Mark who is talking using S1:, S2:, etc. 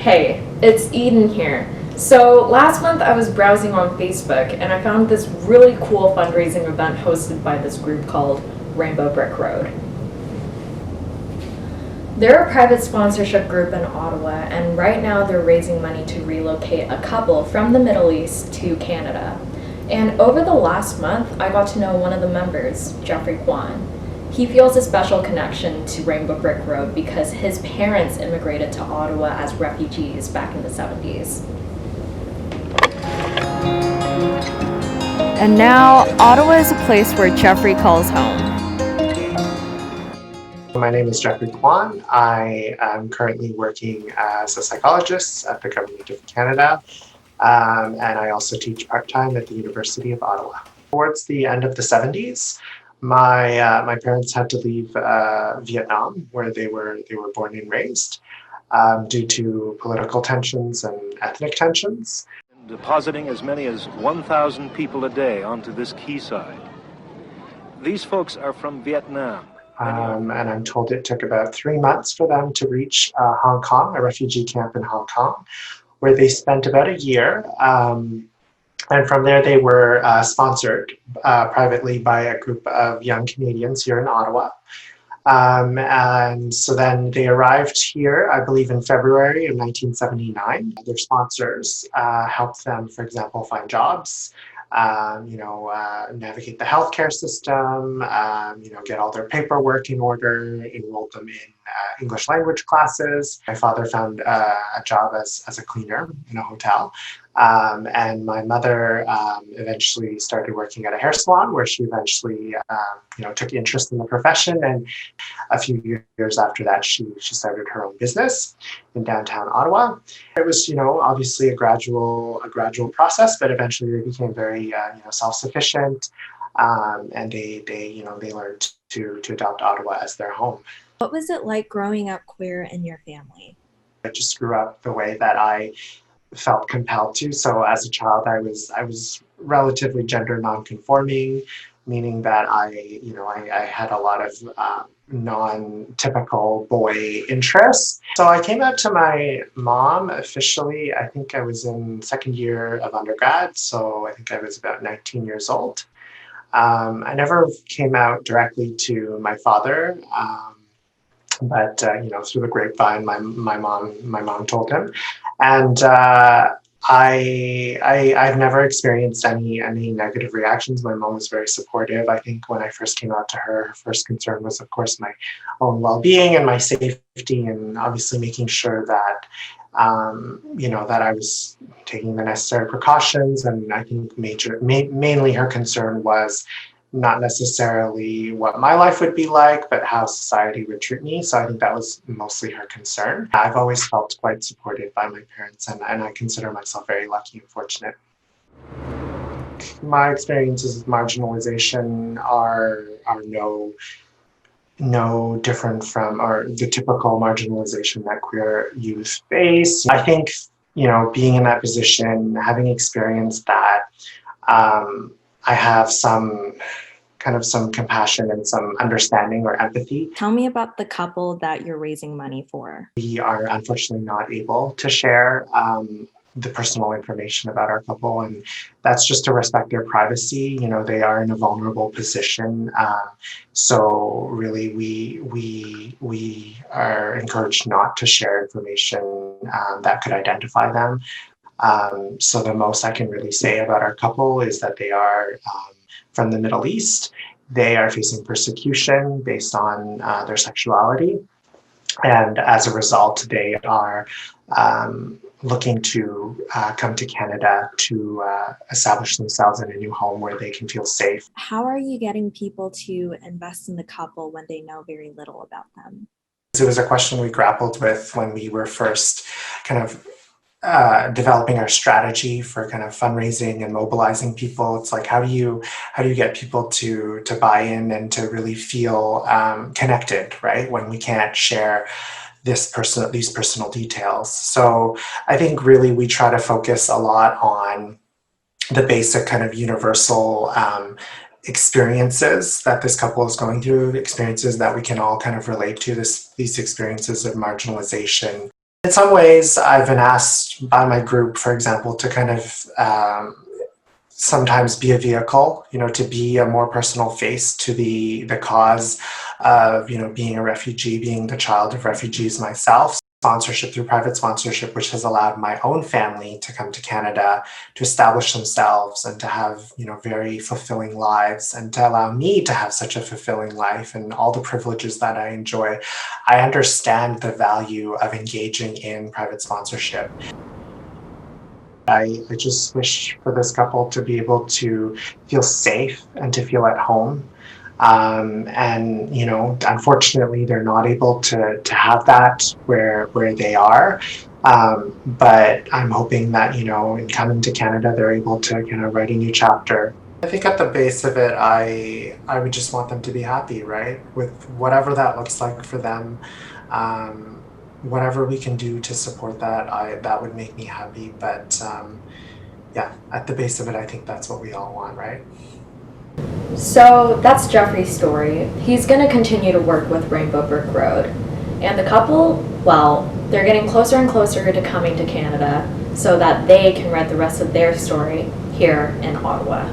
S1: Hey, it's Eden here. So, last month I was browsing on Facebook and I found this really cool fundraising event hosted by this group called Rainbow Brick Road. They're a private sponsorship group in Ottawa, and right now they're raising money to relocate a couple from the Middle East to Canada. And over the last month, I got to know one of the members, Jeffrey Kwan. He feels a special connection to Rainbow Brick Road because his parents immigrated to Ottawa as refugees back in the 70s. And now, Ottawa is a place where Jeffrey calls home.
S2: My name is Jeffrey Kwan. I am currently working as a psychologist at the Government of Canada, and I also teach part-time at the University of Ottawa. Towards the end of the 70s, my parents had to leave Vietnam, where they were born and raised, due to political tensions and ethnic tensions.
S3: Depositing as many as 1,000 people a day onto this quayside. These folks are from Vietnam.
S2: And I'm told it took about 3 months for them to reach Hong Kong, a refugee camp in Hong Kong, where they spent about a year. And from there, they were sponsored privately by a group of young Canadians here in Ottawa. And so then they arrived here, I believe, in February of 1979. Their sponsors helped them, for example, find jobs, navigate the healthcare system, get all their paperwork in order, enrolled them in English language classes. My father found a job as a cleaner in a hotel. And my mother eventually started working at a hair salon where she eventually, took interest in the profession. And a few years after that, she started her own business in downtown Ottawa. It was, obviously a gradual process, but eventually they became very, self-sufficient, and they learned to adopt Ottawa as their home.
S4: What was it like growing up queer in your family?
S2: I just grew up the way that I felt compelled to. So as a child, I was relatively gender non-conforming, meaning that I had a lot of non-typical boy interests. So I came out to my mom officially, I think I was in second year of undergrad, so I think I was about 19 years old. I never came out directly to my father, but through the grapevine, my mom told him, and I've never experienced any negative reactions. My mom was very supportive. I think when I first came out to her, her first concern was, of course, my own well-being and my safety, and obviously making sure that that I was taking the necessary precautions. And I think mainly her concern was not necessarily what my life would be like, but how society would treat me. So I think that was mostly her concern. I've always felt quite supported by my parents, and I consider myself very lucky and fortunate. My experiences with marginalization are no different from or the typical marginalization that queer youth face. I think, being in that position, having experienced that, I have some compassion and some understanding or empathy.
S4: Tell me about the couple that you're raising money for.
S2: We are unfortunately not able to share the personal information about our couple, and that's just to respect their privacy. They are in a vulnerable position, so really we are encouraged not to share information that could identify them. So the most I can really say about our couple is that they are from the Middle East. They are facing persecution based on their sexuality. And as a result, they are looking to come to Canada to establish themselves in a new home where they can feel safe.
S4: How are you getting people to invest in the couple when they know very little about them?
S2: It was a question we grappled with when we were first kind of developing our strategy for kind of fundraising and mobilizing people. It's like, how do you get people to buy in and to really feel connected, right? When we can't share these personal details. So I think really we try to focus a lot on the basic kind of universal experiences that this couple is going through, experiences that we can all kind of relate to, these experiences of marginalization. In some ways, I've been asked by my group, for example, to kind of sometimes be a vehicle, to be a more personal face to the cause of, being a refugee, being the child of refugees myself. Sponsorship through private sponsorship, which has allowed my own family to come to Canada, to establish themselves and to have, very fulfilling lives, and to allow me to have such a fulfilling life and all the privileges that I enjoy. I understand the value of engaging in private sponsorship. I just wish for this couple to be able to feel safe and to feel at home. And unfortunately, they're not able to have that where they are. But I'm hoping that in coming to Canada, they're able to write a new chapter. I think at the base of it, I would just want them to be happy, right? With whatever that looks like for them. Whatever we can do to support that would make me happy. But yeah, at the base of it, I think that's what we all want, right?
S1: So that's Jeffrey's story. He's going to continue to work with Rainbow Brick Road. And the couple, well, they're getting closer and closer to coming to Canada so that they can write the rest of their story here in Ottawa.